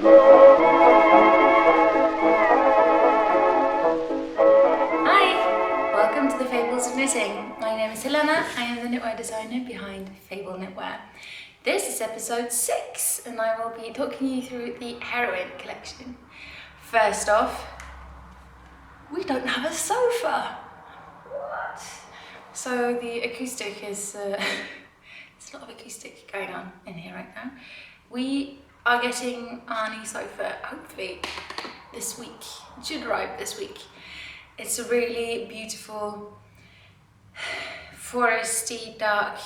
Welcome to the Fabels of Knitting. My name is Helena. I am the knitwear designer behind Fabel Knitwear. This is episode 6 and I will be talking you through the Heroine Collection. First off, we don't have a sofa. What? So the acoustic is, there's a lot of acoustic going on in here right now. We are getting our new sofa hopefully this week. It should arrive this week. It's a really beautiful foresty dark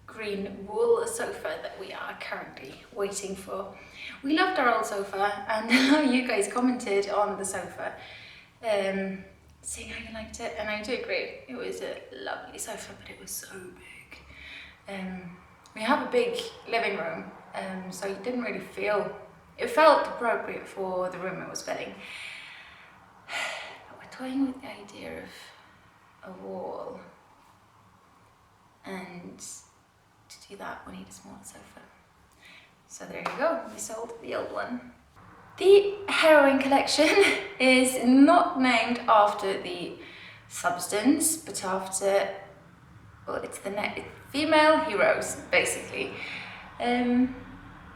green wool sofa that we are currently waiting for. We loved our old sofa and you guys commented on the sofa saying how you liked it, and I do agree. It was a lovely sofa, but it was so big. We have a big living room, so it didn't really feel, it felt appropriate for the room it was filling. Toying with the idea of a wall, and to do that we need a smaller sofa. So there you go, we sold the old one. The Heroine Collection is not named after the substance, but after, well, it's the female heroes basically.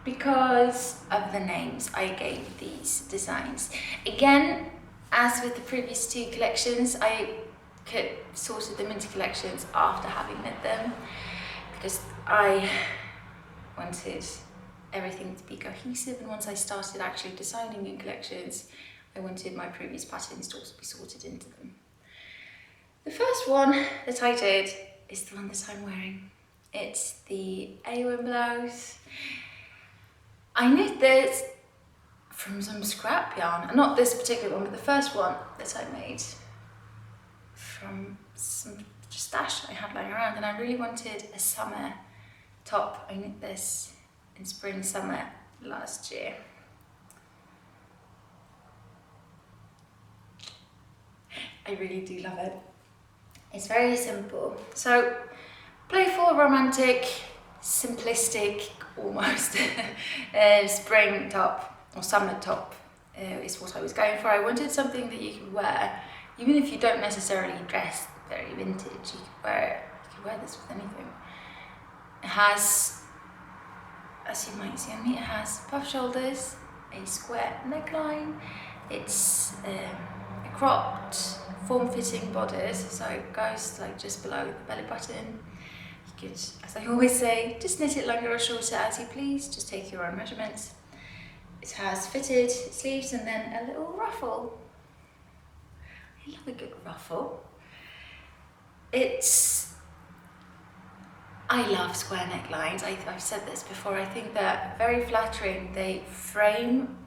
Because of the names I gave these designs. Again, as with the previous 2 collections, I sorted them into collections after having knit them, because I wanted everything to be cohesive, and once I started actually designing new collections, I wanted my previous patterns to also be sorted into them. The first one that I did is the one that I'm wearing. It's the A1 blouse. I knit this from some scrap yarn, and not this particular one, but the first one that I made from some stash I had lying around, and I really wanted a summer top. I knit this in spring, summer last year. I really do love it. It's very simple. So playful, romantic, simplistic, almost spring top or summer top is what I was going for. I wanted something that you could wear, even if you don't necessarily dress very vintage. You could wear this with anything. It has, as you might see on me, it has puff shoulders, a square neckline. It's a cropped, form-fitting bodice, so it goes like just below the belly button. You could, as I always say, just knit it longer or shorter as you please. Just take your own measurements. It has fitted sleeves and then a little ruffle. I love a good ruffle. I love square necklines. I've said this before. I think they're very flattering. They frame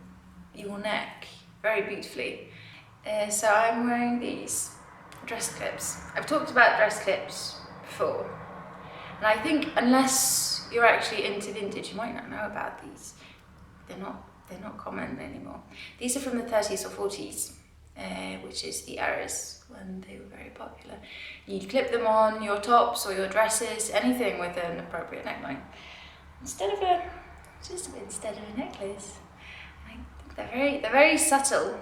your neck very beautifully. So I'm wearing these dress clips. I've talked about dress clips before. And I think unless you're actually into vintage, you might not know about these. They're not common anymore. These are from the 30s or 40s, which is the eras when they were very popular. You'd clip them on your tops or your dresses, anything with an appropriate neckline. Instead of a necklace. I think they're very subtle,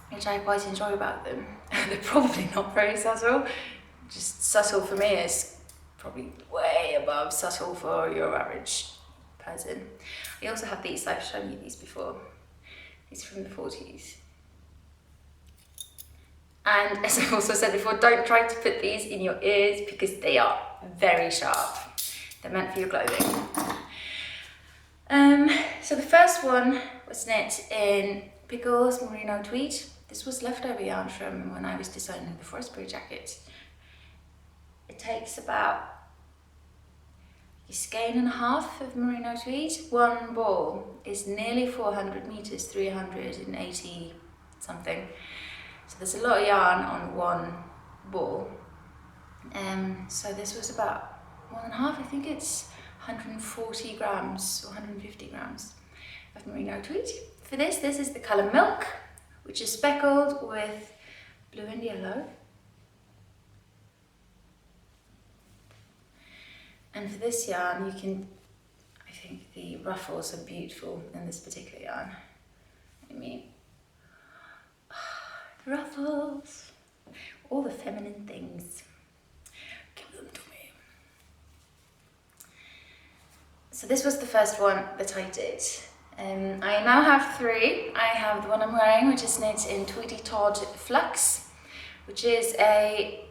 which I quite enjoy about them. They're probably not very subtle. Just subtle for me is probably way above subtle for your average person. I also have these, I've shown you these before. These are from the 40s. And as I've also said before, don't try to put these in your ears because they are very sharp. They're meant for your clothing. So the first one was knit in Pickles Merino Tweed. This was leftover yarn from when I was designing the Forestbury jacket. It takes about a skein and a half of merino tweed. One ball is nearly 400 meters, 380 something. So there's a lot of yarn on one ball. So this was about 1.5, I think it's 140 grams or 150 grams of merino tweed. For this is the colour Milk, which is speckled with blue and yellow. And for this yarn, I I think the ruffles are beautiful in this particular yarn. I mean, ruffles, all the feminine things. Give them to me. So this was the first one that I did. I now have 3. I have the one I'm wearing, which is knit in Tweedy Todd Flux, which is a,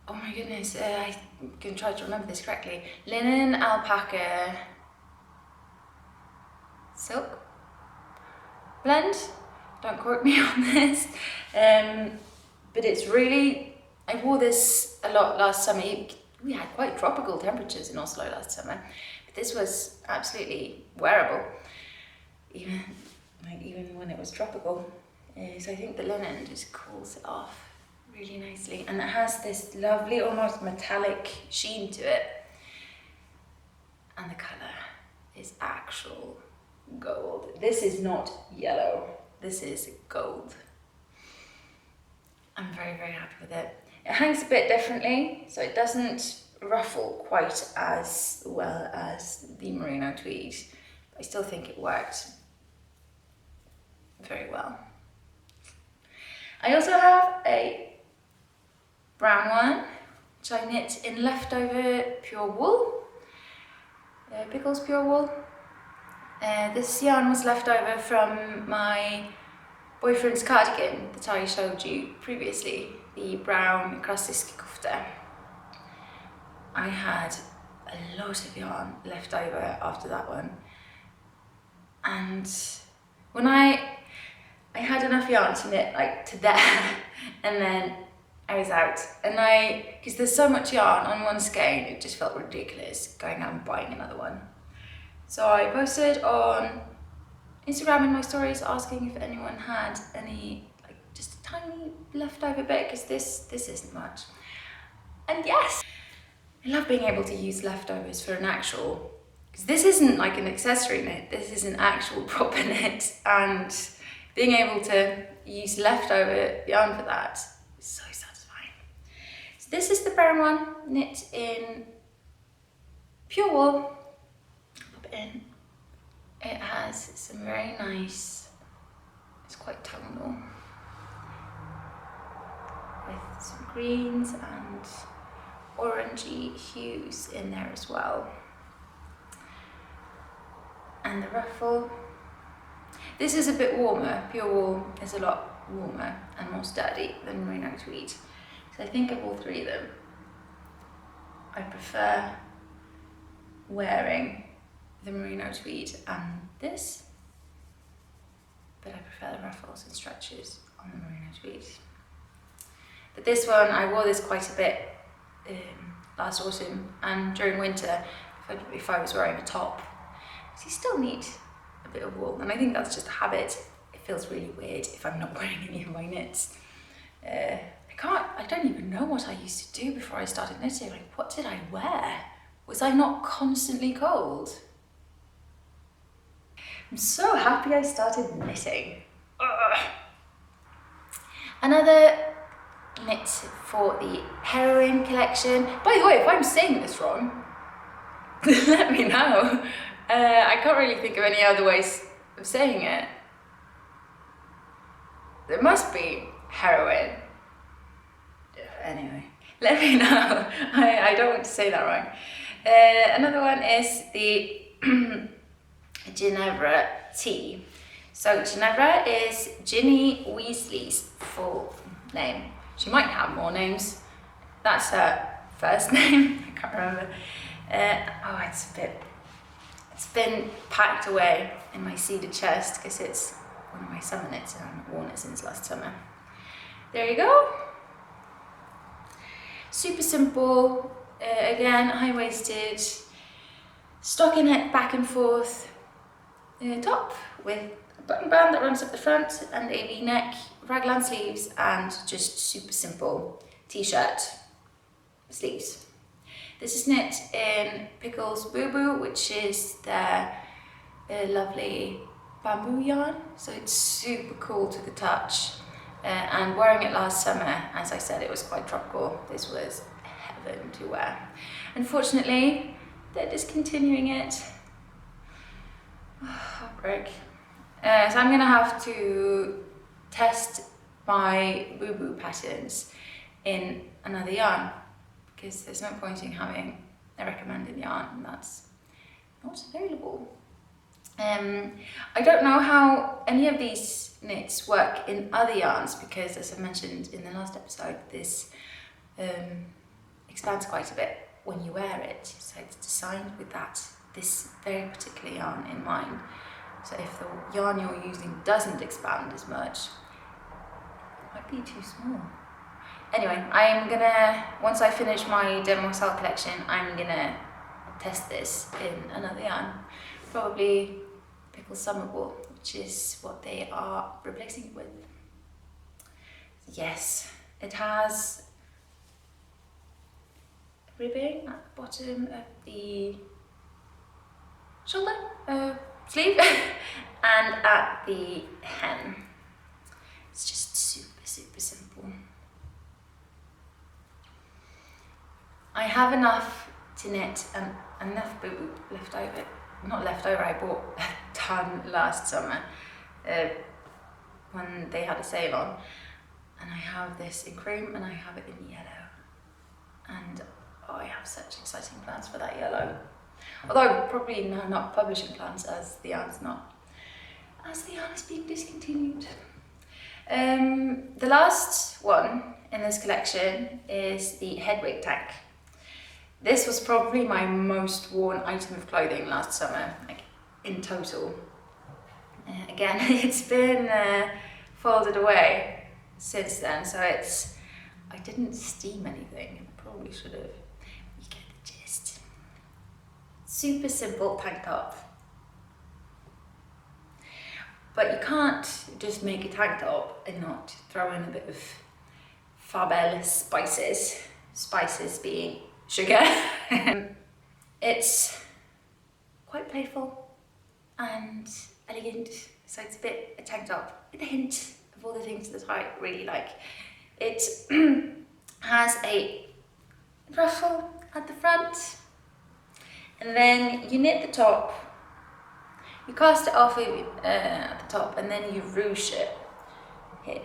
oh my goodness, I'm going to try to remember this correctly, linen alpaca silk blend. Don't quote me on this, but it's really, I wore this a lot last summer. We had quite tropical temperatures in Oslo last summer, but this was absolutely wearable, even when it was tropical. So I think the linen just cools it off really nicely, and it has this lovely, almost metallic sheen to it, and the colour is actual gold. This is not yellow, this is gold. I'm very, very happy with it. It hangs a bit differently, so it doesn't ruffle quite as well as the merino tweed. I still think it worked very well. I also have a brown one, which I knit in leftover pure wool, Pickles pure wool. This yarn was left over from my boyfriend's cardigan that I showed you previously, the brown Krasisk kofta. I had a lot of yarn left over after that one, and when I had enough yarn to knit like to there, and then I was out, and because there's so much yarn on one skein, it just felt ridiculous going out and buying another one. So I posted on Instagram in my stories asking if anyone had any, like just a tiny leftover bit, because this isn't much. And yes, I love being able to use leftovers for an actual, because this isn't like an accessory knit, this is an actual proper knit, and being able to use leftover yarn for that is so satisfying. So this is the brown one, knit in pure wool. Pop it in. It has some very nice, it's quite tonal, with some greens and orangey hues in there as well. And the ruffle, this is a bit warmer. Pure wool is a lot warmer and more sturdy than merino tweed. So I think of all 3 of them, I prefer wearing the merino tweed and this, but I prefer the ruffles and stretches on the merino tweed. But this one, I wore this quite a bit last autumn and during winter if I was wearing a top, because you still need a bit of wool, and I think that's just a habit. It feels really weird if I'm not wearing any of my knits. I don't even know what I used to do before I started knitting. Like, what did I wear? Was I not constantly cold? I'm so happy I started knitting. Ugh. Another knit for the Heroine Collection. By the way, if I'm saying this wrong, let me know. I can't really think of any other ways of saying it. There must be heroine. Anyway, let me know. I don't want to say that wrong. Another one is the Ginevra tea. So Ginevra is Ginny Weasley's full name. She might have more names. That's her first name. I can't remember. It's been packed away in my cedar chest because it's one of my summer knits and I haven't worn it since last summer. There you go. Super simple. Again, high-waisted, stockinette back and forth top with a button band that runs up the front and a V-neck, raglan sleeves, and just super simple t-shirt sleeves. This is knit in Pickles Boo Boo, which is their lovely bamboo yarn, so it's super cool to the touch. And wearing it last summer, as I said, it was quite tropical. This was heaven to wear. Unfortunately, they're discontinuing it, Heartbreak. So I'm gonna have to test my boo-boo patterns in another yarn, because there's no point in having a recommended yarn that's not available. I don't know how any of these knits work in other yarns, because as I mentioned in the last episode, this expands quite a bit when you wear it, so it's designed with this very particular yarn in mind. So if the yarn you're using doesn't expand as much, it might be too small. Anyway, I'm gonna, once I finish my Heroine collection, I'm gonna test this in another yarn, probably Pickle Summer Wool, which is what they are replacing it with. Yes, it has ribbing at the bottom of the shoulder, sleeve, and at the hem. It's just super simple. I have enough to knit and enough boo-boo left over. Not left over, I bought a ton last summer when they had a sale on. And I have this in cream and I have it in yellow. And oh, I have such exciting plans for that yellow. Although probably now not publishing plans, as the yarn is being discontinued. The last one in this collection is the Hedwig tank. This was probably my most worn item of clothing last summer, like in total. Again, it's been folded away since then, so I didn't steam anything. I probably should have. You get the gist. Super simple tank top. But you can't just make a tank top and not throw in a bit of Fabel spices. Spices being sugar. It's quite playful and elegant, so it's a tank top with a hint of all the things that I really like. It has a ruffle at the front, and then you knit the top, you cast it off at the top, and then you ruche it here.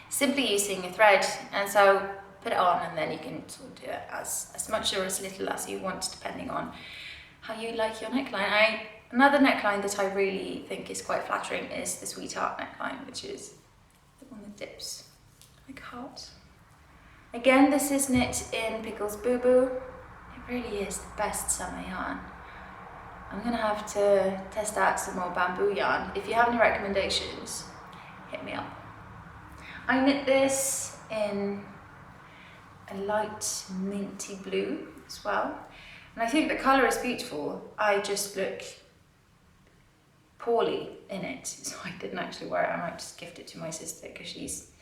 Simply using a thread, and so put it on, and then you can sort of do it as much or as little as you want, depending on how you like your neckline. Another neckline that I really think is quite flattering is the Sweetheart neckline, which is the one that dips like a heart. Again, this is knit in Pickle's Boo Boo. It really is the best summer yarn. I'm gonna have to test out some more bamboo yarn. If you have any recommendations, hit me up. I knit this in a light minty blue as well. And I think the colour is beautiful. I just look poorly in it, so I didn't actually wear it. I might just gift it to my sister because she's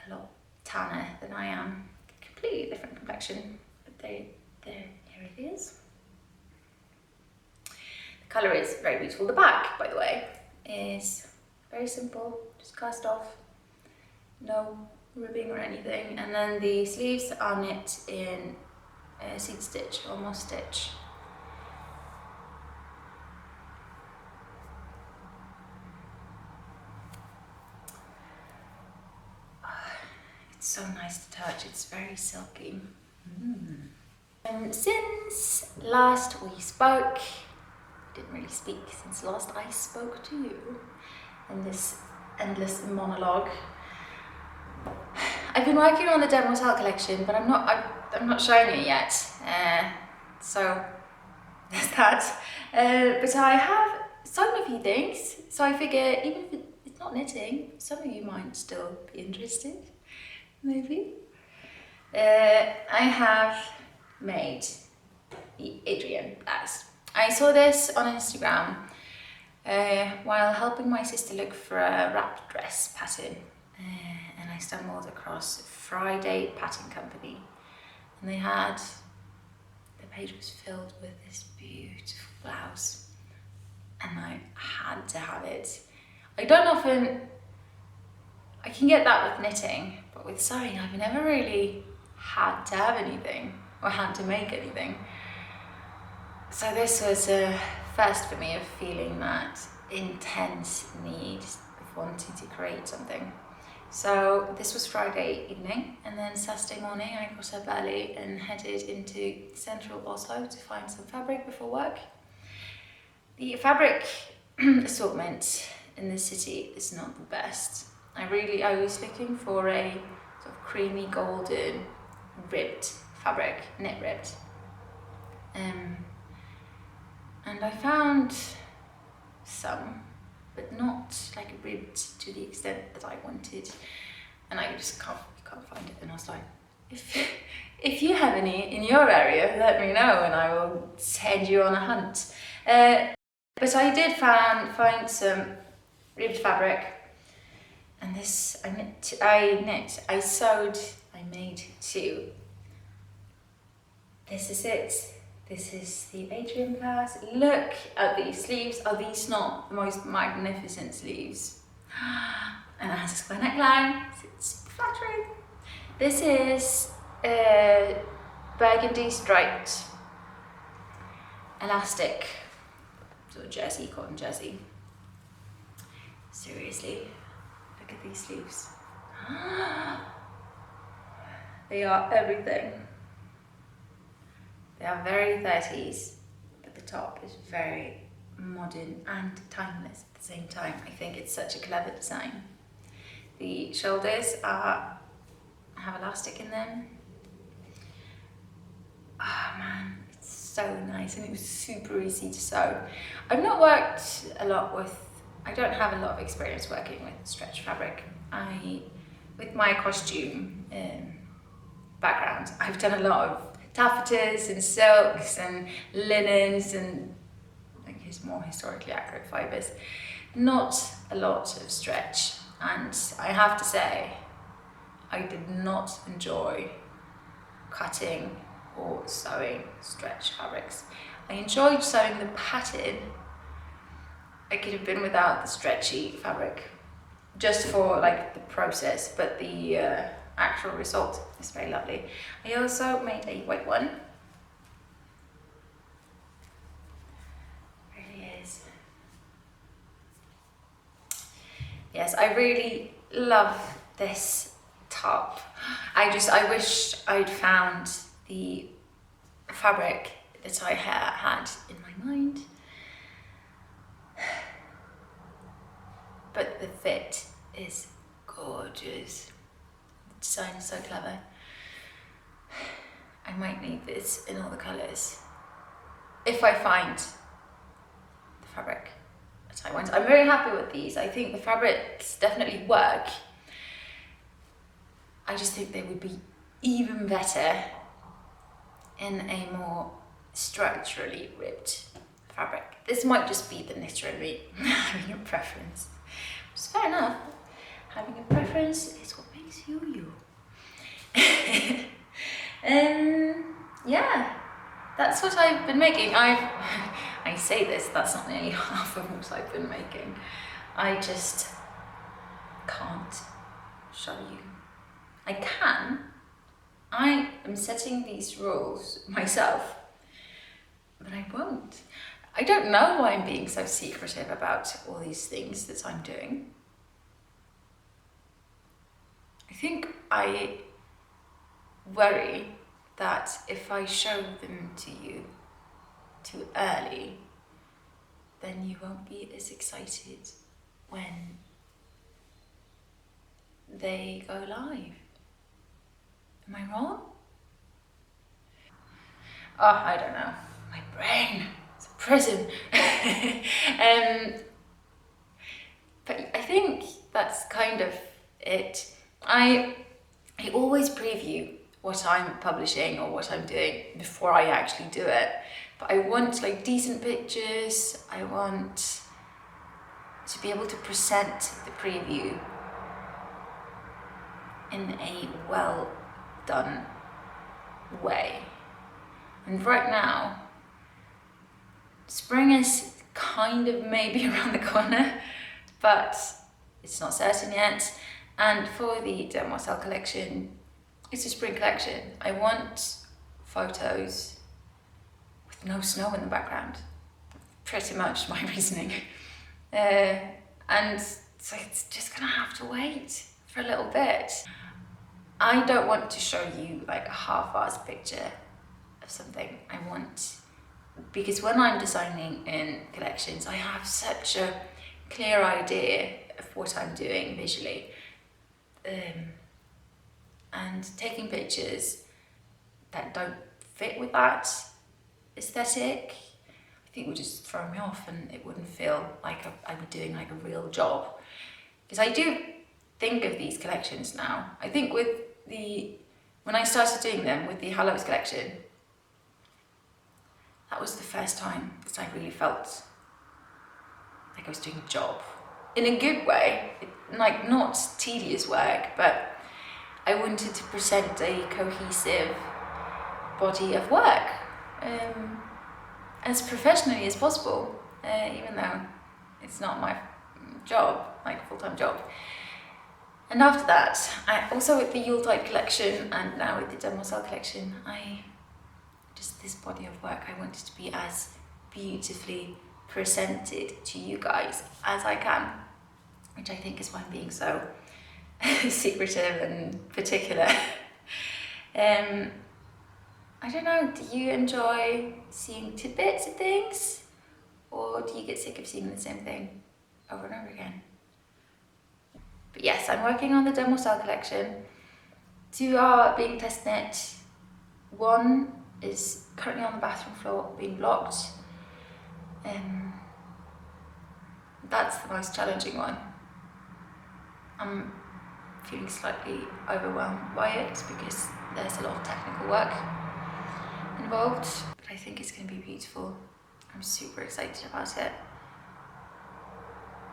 a lot tanner than I am. Completely different complexion, but here it is. The colour is very beautiful. The back, by the way, is very simple, just cast off, no ribbing or anything. And then the sleeves are knit in seed stitch or moss stitch. It's so nice to touch, it's very silky. Since last we spoke, didn't really speak since last I spoke to you in this endless monologue. I've been working on the Heroine collection, but I'm not showing it yet. So there's that. But I have sewn a few things, so I figure even if it's not knitting, some of you might still be interested. Maybe. I have made the Adrian blouse. I saw this on Instagram while helping my sister look for a wrap dress pattern, and I stumbled across Friday Pattern Company, and the page was filled with this beautiful blouse, and I had to have it. I can get that with knitting, but with sewing I've never really had to have anything or had to make anything. So this was a first for me of feeling that intense need of wanting to create something. So this was Friday evening, and then Saturday morning I got up early and headed into central Oslo to find some fabric before work. The fabric assortment in the city is not the best. I was looking for a sort of creamy golden ribbed fabric, knit ribbed. And I found some, but not like ribbed to the extent that I wanted. And I just can't find it. And I was like, if you have any in your area, let me know and I will send you on a hunt. But I did find some ribbed fabric, and this I sewed, I made two. This is it. This is the atrium blouse. Look at these sleeves. Are these not the most magnificent sleeves? And it has a square neckline. It's flattering. This is burgundy striped elastic, sort of jersey, cotton jersey. Seriously, look at these sleeves. They are everything. They are very 30s, but the top is very modern and timeless at the same time. I think it's such a clever design. The shoulders have elastic in them. Oh man, it's so nice, and it was super easy to sew. I've not worked a lot with, I don't have a lot of experience working with stretch fabric. With my costume background, I've done a lot of taffetas and silks and linens and I guess more historically accurate fibres. Not a lot of stretch, and I have to say I did not enjoy cutting or sewing stretch fabrics. I enjoyed sewing the pattern. I could have been without the stretchy fabric just for like the process, but the actual result is very lovely. I also made a white one. There he is. Yes, I really love this top. I wish I'd found the fabric that I had in my mind. But the fit is gorgeous. The design is so clever. I might need this in all the colours if I find the fabric that I want. I'm very happy with these. I think the fabrics definitely work. I just think they would be even better in a more structurally ribbed fabric. This might just be the knitter in me having a preference. It's fair enough. Having a preference is what makes you you. Yeah, that's what I've been making. I say this, that's not nearly half of what I've been making. I just can't show you. I can. I am setting these rules myself, but I won't. I don't know why I'm being so secretive about all these things that I'm doing. I think I worry that if I show them to you too early, then you won't be as excited when they go live. Am I wrong? Oh, I don't know. My brain. It's a prison. But I think that's kind of it. I always preview what I'm publishing or what I'm doing before I actually do it. But I want like decent pictures. I want to be able to present the preview in a well done way. And right now, spring is kind of maybe around the corner, but it's not certain yet. And for the Heroine Collection, it's a spring collection. I want photos with no snow in the background. Pretty much my reasoning. And so it's just gonna have to wait for a little bit. I don't want to show you like a half-assed picture of something. Because when I'm designing in collections, I have such a clear idea of what I'm doing visually. And taking pictures that don't fit with that aesthetic, I think would just throw me off, and it wouldn't feel like I were doing like a real job. Because I do think of these collections now. I think when I started doing them with the Hallows collection, that was the first time that I really felt like I was doing a job. In a good way, like not tedious work, but I wanted to present a cohesive body of work as professionally as possible, even though it's not my job, like full-time job. And after that, also with the Yuletide collection and now with the Demoiselle collection, this body of work, I want it to be as beautifully presented to you guys as I can, which I think is why I'm being so secretive and particular. I don't know, do you enjoy seeing tidbits of things, or do you get sick of seeing the same thing over and over again? But yes, I'm working on the Demoiselle collection. 2 are being test knit. 1 is currently on the bathroom floor being blocked. That's the most challenging one. I'm feeling slightly overwhelmed by it because there's a lot of technical work involved, but I think it's going to be beautiful. I'm super excited about it.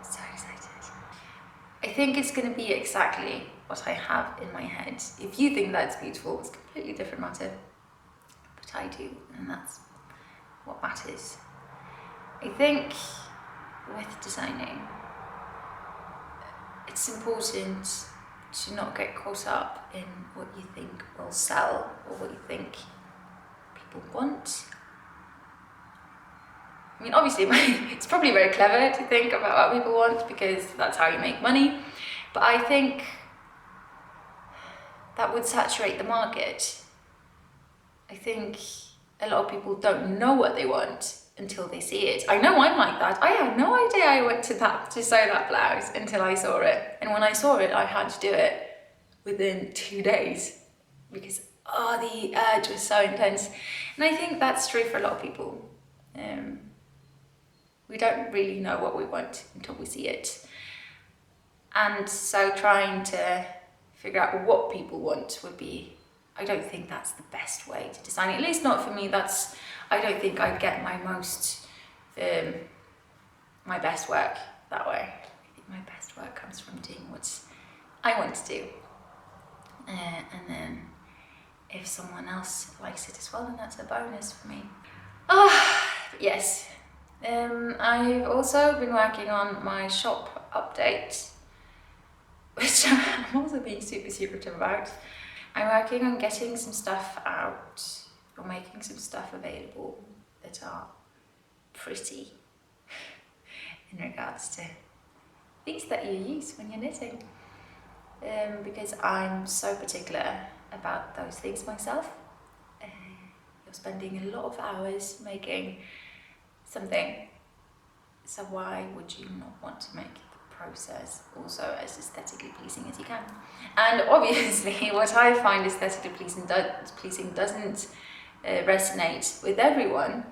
So excited. I think it's going to be exactly what I have in my head. If you think that's beautiful, it's a completely different matter. But I do, and that's what matters. I think with designing, it's important to not get caught up in what you think will sell or what you think people want. I mean, obviously, it's probably very clever to think about what people want because that's how you make money, but I think that would saturate the market. I think a lot of people don't know what they want until they see it. I know I'm like that. I had no idea I went to sew that blouse until I saw it. And when I saw it, I had to do it within 2 days because the urge was so intense. And I think that's true for a lot of people. We don't really know what we want until we see it. And so trying to figure out what people want would be, I don't think that's the best way to design it. At least not for me. I don't think I'd get my my best work that way. I think my best work comes from doing what I want to do. And then if someone else likes it as well, then that's a bonus for me. Yes. I've also been working on my shop update, which I'm also being super secretive about. I'm working on getting some stuff out, or making some stuff available that are pretty in regards to things that you use when you're knitting. Because I'm so particular about those things myself. You're spending a lot of hours making something, so why would you not want to make the process also as aesthetically pleasing as you can? And obviously what I find aesthetically pleasing doesn't resonate with everyone,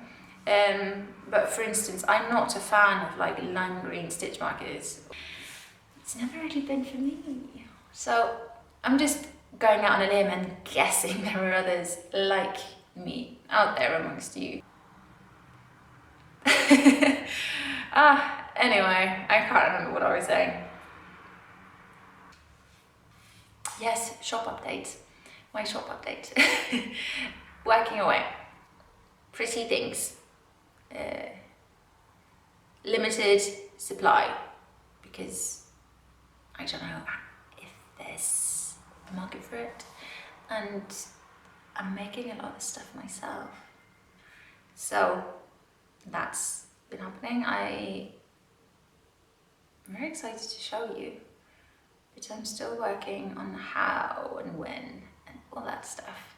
but for instance, I'm not a fan of like lime green stitch markers. It's never really been for me, so I'm just going out on a limb and guessing there are others like me out there amongst you. Anyway, I can't remember what I was saying. Yes, shop update. My shop update. Working away. Pretty things. Limited supply, because I don't know if there's a market for it. and I'm making a lot of stuff myself. So that's been happening. I'm very excited to show you, but I'm still working on how and when and all that stuff.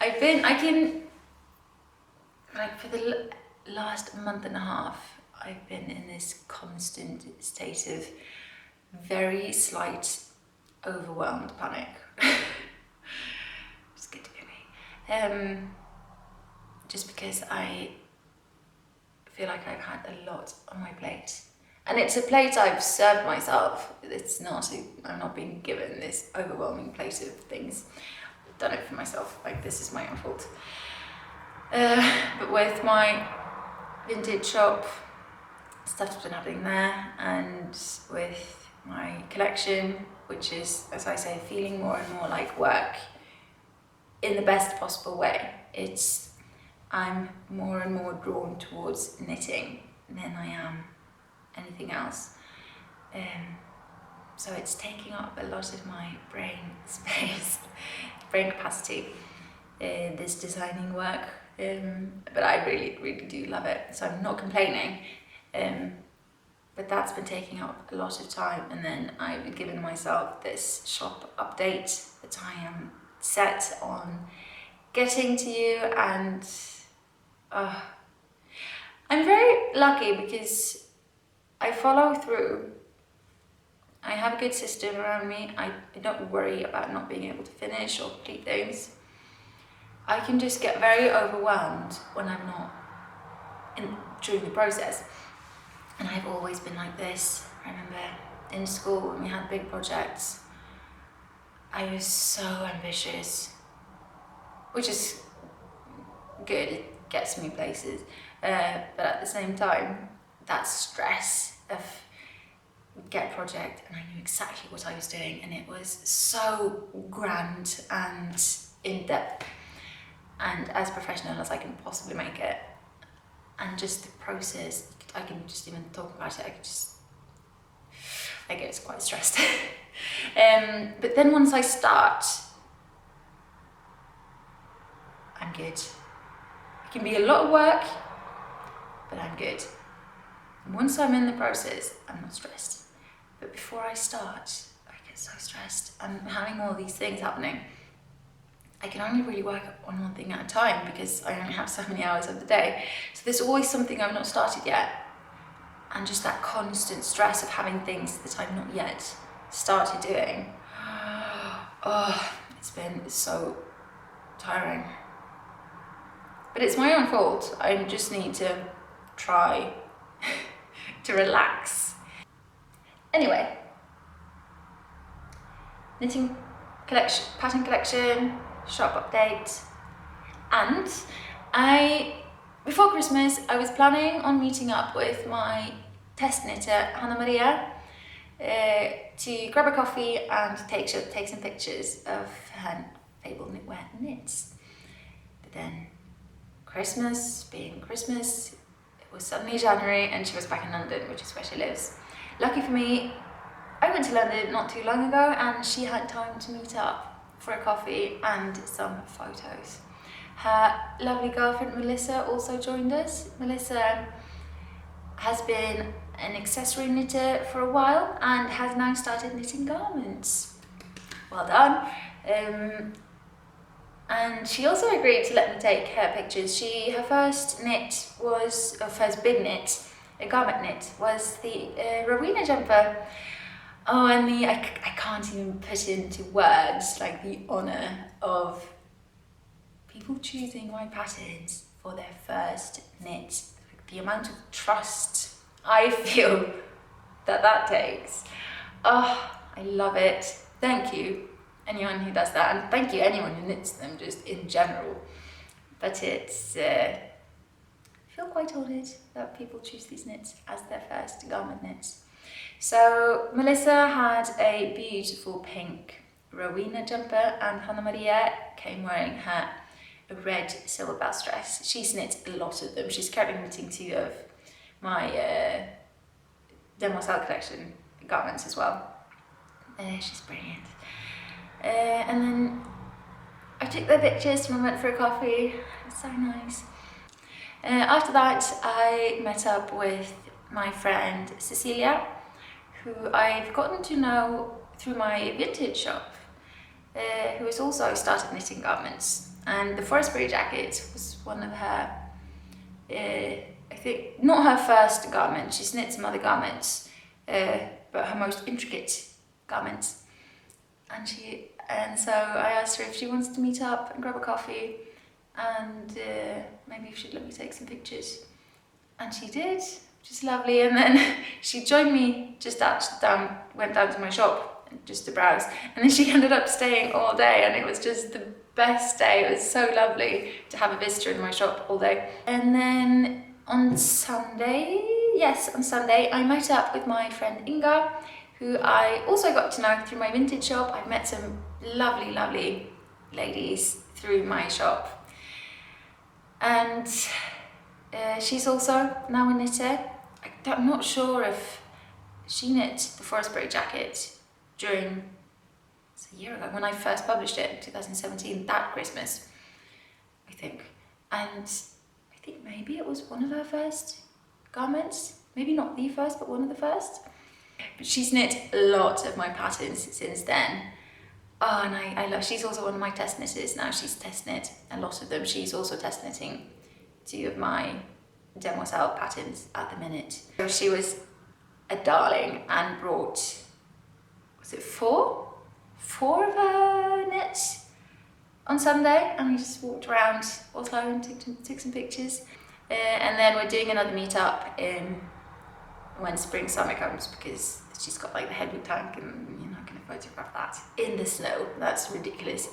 I can, like, for the last month and a half, I've been in this constant state of very slight overwhelmed panic. It's good to be me. Just because I feel like I've had a lot on my plate. And it's a plate I've served myself. I'm not being given this overwhelming plate of things. I've done it for myself, like this is my own fault. But with my vintage shop, stuff's been happening there, and with my collection, which is, as I say, feeling more and more like work in the best possible way. I'm more and more drawn towards knitting than I am anything else. So it's taking up a lot of my brain space, brain capacity, this designing work. But I really, really do love it, so I'm not complaining. But that's been taking up a lot of time, and then I've given myself this shop update that I am set on getting to you, and I'm very lucky because I follow through. I have a good system around me. I don't worry about not being able to finish or complete things. I can just get very overwhelmed when I'm not during the process. And I've always been like this. I remember in school when we had big projects, I was so ambitious, which is good, it gets me places. But at the same time, that stress of get a project, and I knew exactly what I was doing, and it was so grand and in-depth and as professional as I can possibly make it. And just the process, I can just even talk about it, I get quite stressed. But then once I start, I'm good. It can be a lot of work, but I'm good. And once I'm in the process, I'm not stressed. But before I start, I get so stressed. I'm having all these things happening. I can only really work on one thing at a time because I only have so many hours of the day. So there's always something I've not started yet. And just that constant stress of having things that I've not yet started doing. Oh, it's been so tiring. But it's my own fault. I just need to try to relax. Anyway, knitting collection, pattern collection, shop update, and before Christmas I was planning on meeting up with my test knitter Hannah Maria to grab a coffee and take some pictures of her Fabel Knitwear knits. But then Christmas being Christmas, it was suddenly January and she was back in London, which is where she lives. Lucky for me, I went to London not too long ago and she had time to meet up for a coffee and some photos. Her lovely girlfriend Melissa also joined us. Melissa has been an accessory knitter for a while and has now started knitting garments. Well done. And she also agreed to let me take her pictures. Her first big knit, a garment knit, was the Rowena jumper. Oh, and I can't even put into words like the honour of people choosing my patterns for their first knit. The amount of trust I feel that takes. Oh, I love it. Thank you, anyone who does that, and thank you anyone who knits them just in general. But it's, I feel quite honoured that people choose these knits as their first garment knits. So Melissa had a beautiful pink Rowena jumper and Hannah Maria came wearing her red silver blouse dress. She's knit a lot of them. She's currently knitting 2 of my Demoiselle collection garments as well. She's brilliant. And then I took their pictures and we went for a coffee. It's so nice. After that, I met up with my friend Cecilia, who I've gotten to know through my vintage shop, who has also started knitting garments. And the Forestbury jacket was one of her, I think, not her first garment. She's knit some other garments, but her most intricate garments. And so I asked her if she wants to meet up and grab a coffee, and maybe if she'd let me take some pictures. And she did, which is lovely. And then she joined me went down to my shop just to browse. And then she ended up staying all day, and it was just the best day. It was so lovely to have a visitor in my shop all day. And then on Sunday, I met up with my friend Inga, who I also got to know through my vintage shop. I've met some lovely, lovely ladies through my shop. And she's also now a knitter. I'm not sure if she knit the Forestbury jacket during, it's a year ago, when I first published it in 2017, that Christmas, I think. And I think maybe it was one of her first garments. Maybe not the first, but one of the first. But she's knit a lot of my patterns since then. Oh, and I love, she's also one of my test knitters now. She's test knit a lot of them. She's also test knitting 2 of my demoiselle patterns at the minute. So she was a darling and brought, was it four of her knits on Sunday, and we just walked around also and took some pictures. And then we're doing another meetup when spring summer comes, because she's got like the headwood tank, and you're not going to photograph that in the snow. That's ridiculous.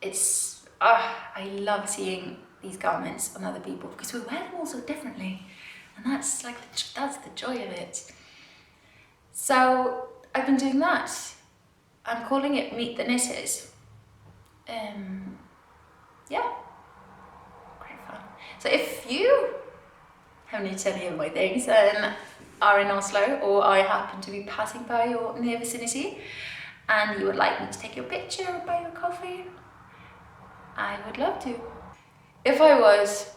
It's I love seeing these garments on other people, because we wear them all so differently, and that's like that's the joy of it. So I've been doing that. I'm calling it Meet the Knitters. Yeah, great fun. So if you have knit any of my things and are in Oslo, or I happen to be passing by your near vicinity, and you would like me to take your picture or buy your coffee, I would love to. If I was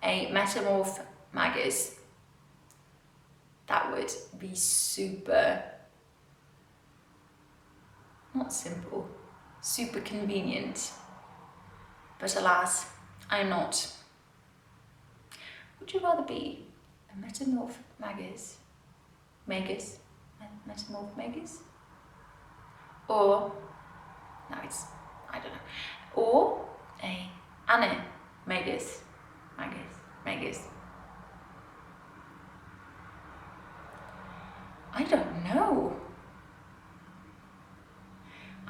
a metamorph magus, that would be super, not simple, super convenient. But alas, I'm not. Would you rather be a metamorph magus? Metamorph magus? Or, no, it's, I don't know. Or a Anne magus? I don't know.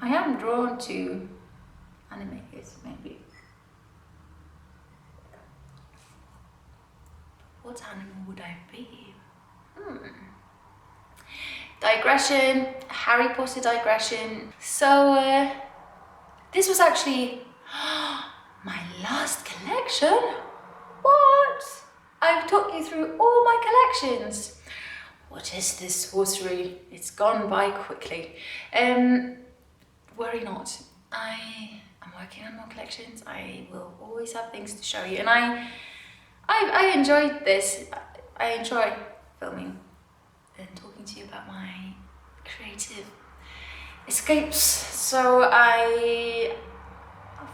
I am drawn to Anne magus, maybe. What animal would I be? Digression, Harry Potter digression. So this was actually my last collection. What? I've talked you through all my collections. What is this sorcery? It's gone by quickly. Worry not. I am working on more collections. I will always have things to show you, and I enjoyed this. I enjoy filming and talking to you about my creative escapes. So I'll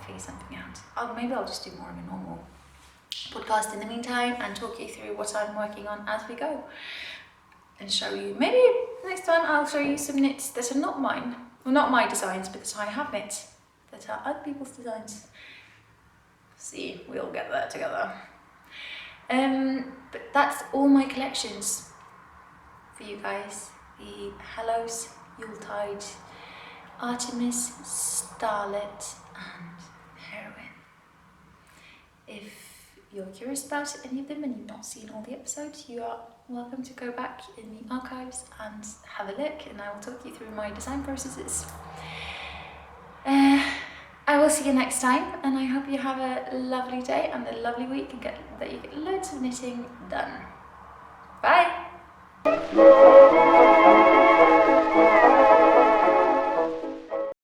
figure something out. Maybe I'll just do more of a normal podcast in the meantime and talk you through what I'm working on as we go, and show you. Maybe next time I'll show you some knits that are not mine. Well, not my designs, but that I have knit, that are other people's designs. See, we'll get there together. But that's all my collections for you guys. The Hellos, Yuletide, Artemis, Starlet, and Heroine. If you're curious about any of them and you've not seen all the episodes, you are welcome to go back in the archives and have a look, and I will talk you through my design processes. I will see you next time, and I hope you have a lovely day and a lovely week, and that you get loads of knitting done. Bye!